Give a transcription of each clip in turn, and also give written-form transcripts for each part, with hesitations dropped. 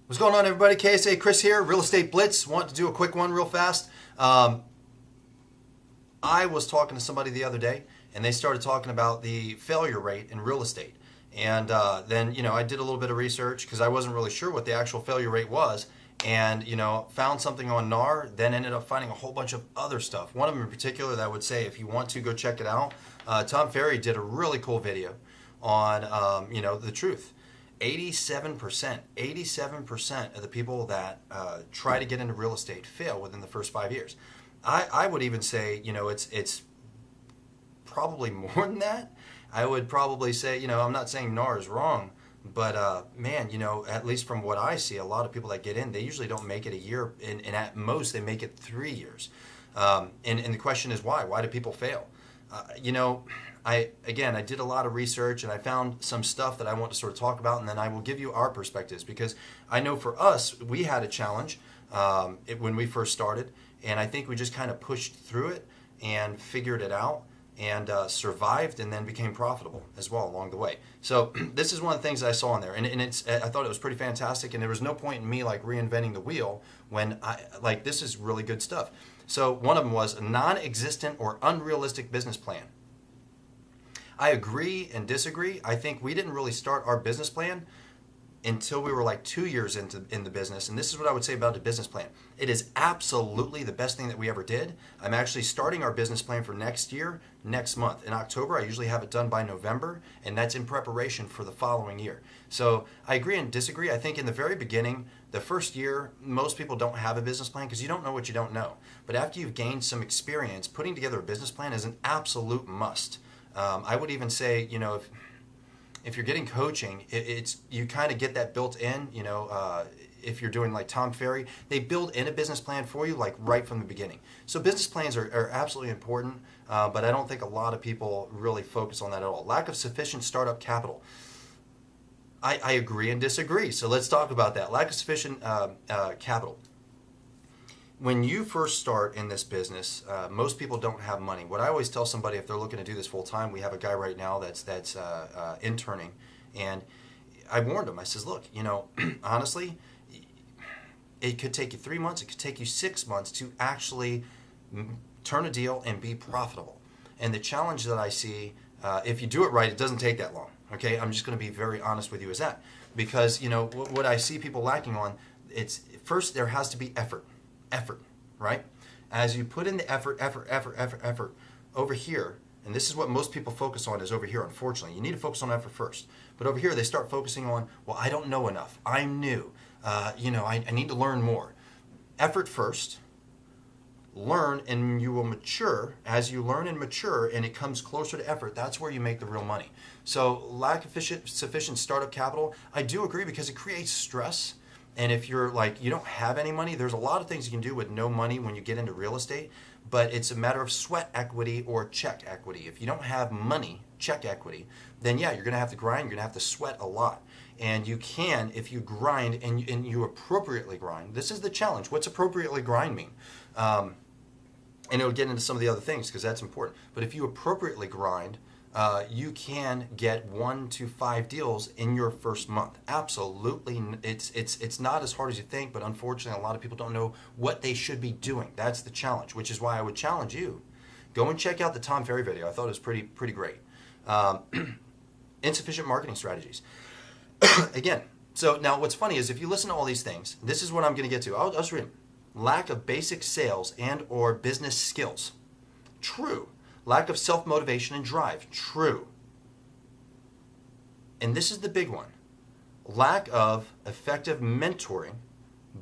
What's going on, everybody? KSA Kris here, Real Estate Blitz. Want to do a quick one real fast. I was talking to somebody the other day, and they started talking about the failure rate in real estate. And then, I did a little bit of research because I wasn't really sure what the actual failure rate was. And, found something on NAR, then ended up finding a whole bunch of other stuff. One of them in particular that I would say, if you want to, go check it out. Tom Ferry did a really cool video on, the truth. 87% of the people that try to get into real estate fail within the first 5 years. I would even say, it's probably more than that. I would probably say, I'm not saying NAR is wrong, but at least from what I see, a lot of people that get in, they usually don't make it a year, and at most they make it 3 years. And the question is why? Why do people fail? I did a lot of research and I found some stuff that I want to sort of talk about, and then I will give you our perspectives, because I know for us, we had a challenge when we first started, and I think we just kind of pushed through it and figured it out and survived, and then became profitable as well along the way. So this is one of the things that I saw in there, and I thought it was pretty fantastic, and there was no point in me like reinventing the wheel when this is really good stuff. So one of them was a non-existent or unrealistic business plan. I agree and disagree. I think we didn't really start our business plan until we were like 2 years in the business. And this is what I would say about the business plan. It is absolutely the best thing that we ever did. I'm actually starting our business plan for next year, next month. In October, I usually have it done by November, and that's in preparation for the following year. So I agree and disagree. I think in the very beginning, the first year, most people don't have a business plan because you don't know what you don't know. But after you've gained some experience, putting together a business plan is an absolute must. I would even say, if you're getting coaching, you kind of get that built in. If you're doing like Tom Ferry, they build in a business plan for you like right from the beginning. So business plans are absolutely important, but I don't think a lot of people really focus on that at all. Lack of sufficient startup capital. I agree and disagree. So let's talk about that. Lack of sufficient capital. When you first start in this business, most people don't have money. What I always tell somebody, if they're looking to do this full time, we have a guy right now that's interning, and I warned him. I says, look, honestly, it could take you 3 months, it could take you 6 months to actually turn a deal and be profitable. And the challenge that I see, if you do it right, it doesn't take that long. Okay, I'm just going to be very honest with you as that, because what I see people lacking on, it's first there has to be effort, right? As you put in the effort over here, and this is what most people focus on is over here. Unfortunately, you need to focus on effort first, but over here they start focusing on, well, I don't know enough, I'm new, I need to learn more. Effort first. Learn, and you will mature. As you learn and mature and it comes closer to effort, that's where you make the real money. So lack of sufficient startup capital, I do agree, because it creates stress. And if you're like, you don't have any money, there's a lot of things you can do with no money when you get into real estate, but it's a matter of sweat equity or check equity. If you don't have money, check equity, then yeah, you're going to have to grind, you're going to have to sweat a lot. And you can, if you grind and you appropriately grind. This is the challenge. What's appropriately grind mean? And it'll get into some of the other things because that's important. But if you appropriately grind, you can get 1 to 5 deals in your first month. Absolutely, it's not as hard as you think, but unfortunately, a lot of people don't know what they should be doing. That's the challenge, which is why I would challenge you. Go and check out the Tom Ferry video. I thought it was pretty great. Insufficient marketing strategies. Again, so now what's funny is if you listen to all these things, this is what I'm going to get to. I'll just read them. Lack of basic sales and or business skills. True. Lack of self-motivation and drive. True. And this is the big one. Lack of effective mentoring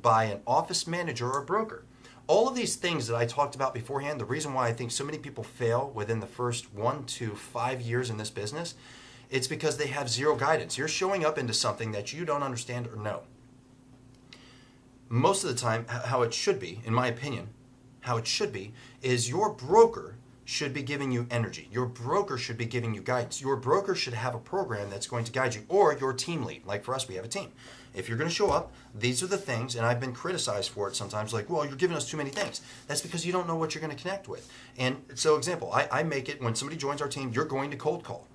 by an office manager or broker. All of these things that I talked about beforehand, the reason why I think so many people fail within the first 1 to 5 years in this business, it's because they have zero guidance. You're showing up into something that you don't understand or know. Most of the time, how it should be, in my opinion, how it should be, is your broker should be giving you energy. Your broker should be giving you guidance. Your broker should have a program that's going to guide you, or your team lead. Like for us, we have a team. If you're going to show up, these are the things, and I've been criticized for it sometimes, like, well, you're giving us too many things. That's because you don't know what you're going to connect with. And so, example, I make it when somebody joins our team, you're going to cold call.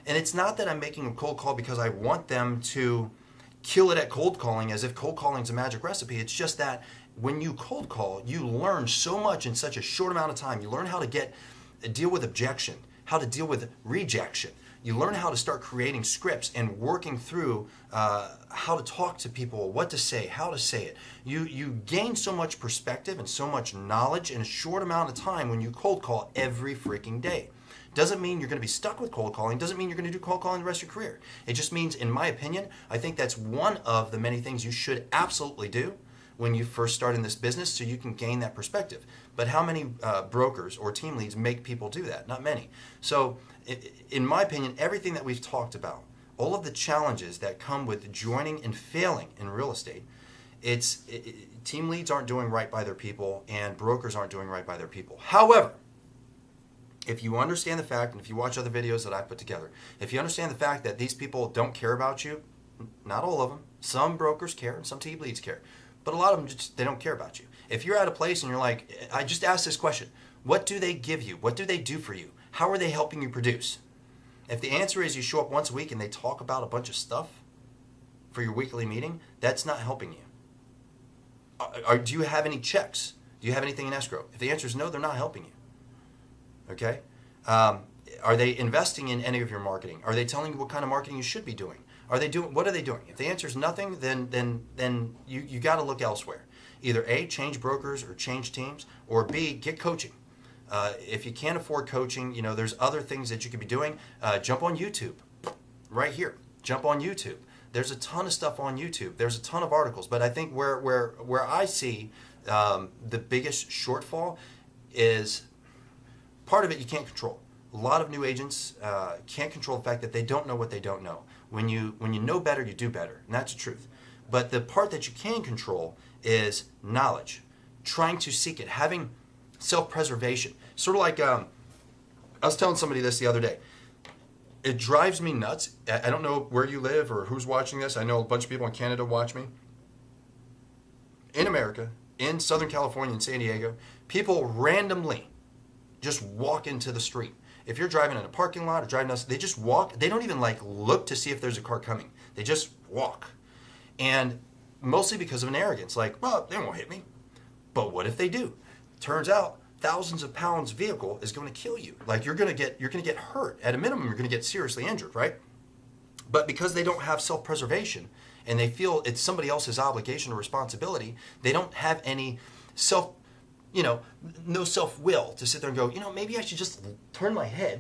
And it's not that I'm making a cold call because I want them to kill it at cold calling as if cold calling is a magic recipe. It's just that when you cold call, you learn so much in such a short amount of time. You learn how to deal with objection, how to deal with rejection. You learn how to start creating scripts and working through how to talk to people, what to say, how to say it. You gain so much perspective and so much knowledge in a short amount of time when you cold call every freaking day. Doesn't mean you're going to be stuck with cold calling. Doesn't mean you're going to do cold calling the rest of your career. It just means, in my opinion, I think that's one of the many things you should absolutely do when you first start in this business so you can gain that perspective. But how many brokers or team leads make people do that? Not many. So in my opinion, everything that we've talked about, all of the challenges that come with joining and failing in real estate, team leads aren't doing right by their people and brokers aren't doing right by their people. However, if you understand the fact, and if you watch other videos that I put together, if you understand the fact that these people don't care about you, not all of them, some brokers care and some team leads care, but a lot of them they don't care about you. If you're at a place and you're like, I just asked this question, what do they give you? What do they do for you? How are they helping you produce? If the answer is you show up once a week and they talk about a bunch of stuff for your weekly meeting, that's not helping you. Do you have any checks? Do you have anything in escrow? If the answer is no, they're not helping you. Okay? Are they investing in any of your marketing? Are they telling you what kind of marketing you should be doing? What are they doing? If the answer is nothing, then you got to look elsewhere. Either A, change brokers or change teams, or B, get coaching. If you can't afford coaching, there's other things that you could be doing. Jump on YouTube, right here. Jump on YouTube. There's a ton of stuff on YouTube. There's a ton of articles, but I think where I see the biggest shortfall is part of it you can't control. A lot of new agents can't control the fact that they don't know what they don't know. When you know better, you do better, and that's the truth. But the part that you can control is knowledge, trying to seek it, having self-preservation. Sort of like, I was telling somebody this the other day. It drives me nuts. I don't know where you live or who's watching this. I know a bunch of people in Canada watch me. In America, in Southern California, in San Diego, people randomly just walk into the street. If you're driving in a parking lot or driving us, they just walk. They don't even look to see if there's a car coming. They just walk. And mostly because of an arrogance, well, they won't hit me. But what if they do? Turns out thousands of pounds vehicle is going to kill you. You're going to get hurt. At a minimum, you're going to get seriously injured, right? But because they don't have self-preservation and they feel it's somebody else's obligation or responsibility, they don't have any no self-will to sit there and go, maybe I should just turn my head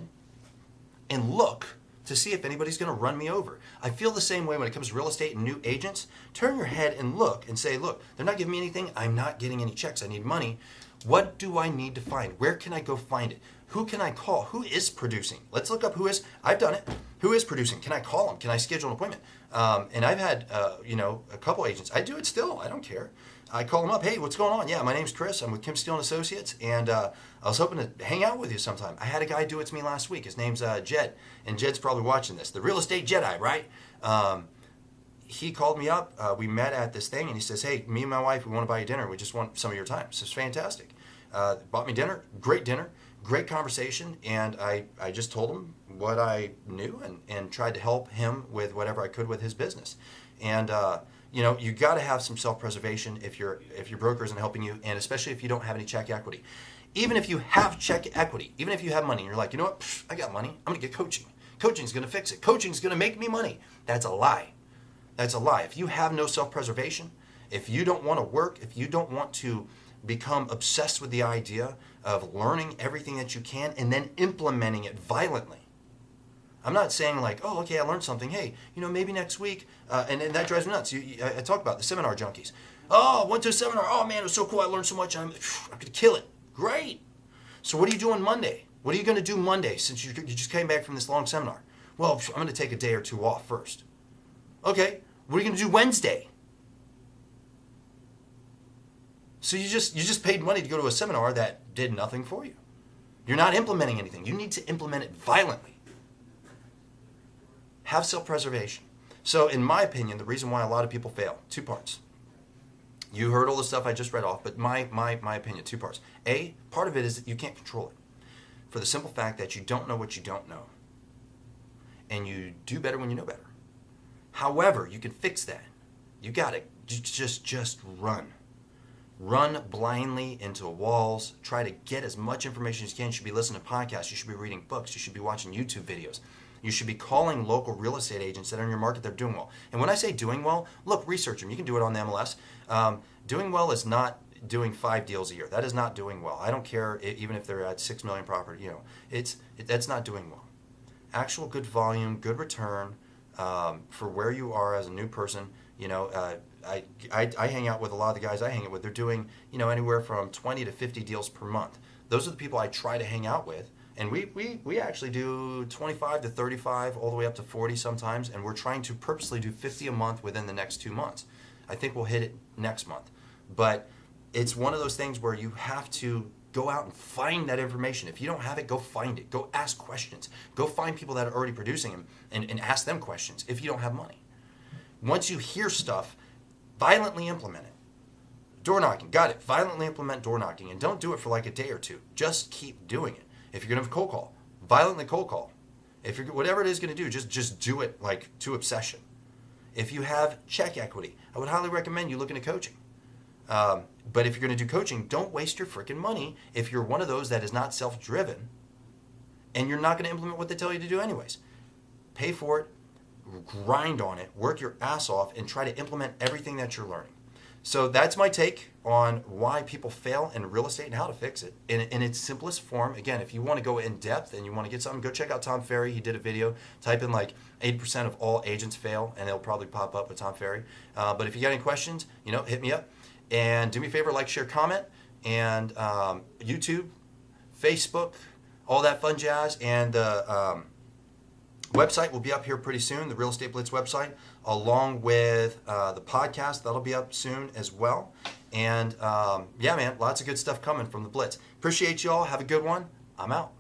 and look to see if anybody's going to run me over. I feel the same way when it comes to real estate and new agents. Turn your head and look and say, look, they're not giving me anything. I'm not getting any checks. I need money. What do I need to find? Where can I go find it? Who can I call? Who is producing? Let's look up who is. I've done it. Who is producing? Can I call them? Can I schedule an appointment? And I've had, a couple agents. I do it still. I don't care. I call them up. Hey, what's going on? Yeah, my name's Chris. I'm with Kim Steele & Associates, and I was hoping to hang out with you sometime. I had a guy do it to me last week. His name's Jed, and Jed's probably watching this. The real estate Jedi, right? He called me up. We met at this thing, and he says, hey, me and my wife, we want to buy you dinner. We just want some of your time. So it's fantastic. Bought me dinner, great conversation, and I just told him what I knew and tried to help him with whatever I could with his business. And you got to have some self-preservation if your broker isn't helping you, and especially if you don't have any check equity. Even if you have check equity, even if you have money, and you're like, you know what, I got money, I'm going to get coaching. Coaching's going to fix it. Coaching's going to make me money. That's a lie. That's a lie. If you have no self-preservation, if you don't want to work, if you don't want to become obsessed with the idea of learning everything that you can and then implementing it violently. I'm not saying oh, okay, I learned something. Hey, maybe next week, and that drives me nuts. I talk about the seminar junkies. Oh, I went to a seminar. Oh, man, it was so cool. I learned so much. I'm going to kill it. Great. So what are you doing Monday? What are you going to do Monday since you just came back from this long seminar? Well, I'm going to take a day or two off first. Okay, what are you going to do Wednesday? So you just paid money to go to a seminar that did nothing for you. You're not implementing anything. You need to implement it violently. Have self-preservation. So in my opinion, the reason why a lot of people fail, two parts. You heard all the stuff I just read off, but my opinion, two parts. A, part of it is that you can't control it. For the simple fact that you don't know what you don't know. And you do better when you know better. However, you can fix that. You got to just run. Run blindly into walls. Try to get as much information as you can. You should be listening to podcasts. You should be reading books. You should be watching YouTube videos. You should be calling local real estate agents that are in your market that are doing well. And when I say doing well, look, research them. You can do it on the MLS. Doing well is not doing 5 deals a year. That is not doing well. I don't care even if they're at 6 million property. That's not doing well. Actual good volume, good return for where you are as a new person. I hang out with a lot of the guys I hang out with. They're doing anywhere from 20 to 50 deals per month. Those are the people I try to hang out with. And we actually do 25 to 35, all the way up to 40 sometimes, and we're trying to purposely do 50 a month within the next 2 months. I think we'll hit it next month. But it's one of those things where you have to go out and find that information. If you don't have it, go find it. Go ask questions. Go find people that are already producing them and ask them questions if you don't have money. Once you hear stuff, violently implement it. Door knocking, got it. Violently implement door knocking, and don't do it for like a day or two. Just keep doing it. If you're going to have a cold call, violently cold call. If you're whatever it is going to do, just do it like to obsession. If you have check equity, I would highly recommend you look into coaching. But if you're going to do coaching, don't waste your freaking money if you're one of those that is not self-driven and you're not going to implement what they tell you to do anyways. Pay for it, grind on it, work your ass off, and try to implement everything that you're learning. So that's my take on why people fail in real estate and how to fix it in its simplest form. Again, if you want to go in depth and you want to get something, go check out Tom Ferry. He did a video. Type in like 80% of all agents fail, and it'll probably pop up with Tom Ferry. But if you got any questions, hit me up. And do me a favor, like, share, comment, and YouTube, Facebook, all that fun jazz. And the website will be up here pretty soon, the Real Estate Blitz website, along with the podcast. That'll be up soon as well. And yeah, man, lots of good stuff coming from the Blitz. Appreciate y'all. Have a good one. I'm out.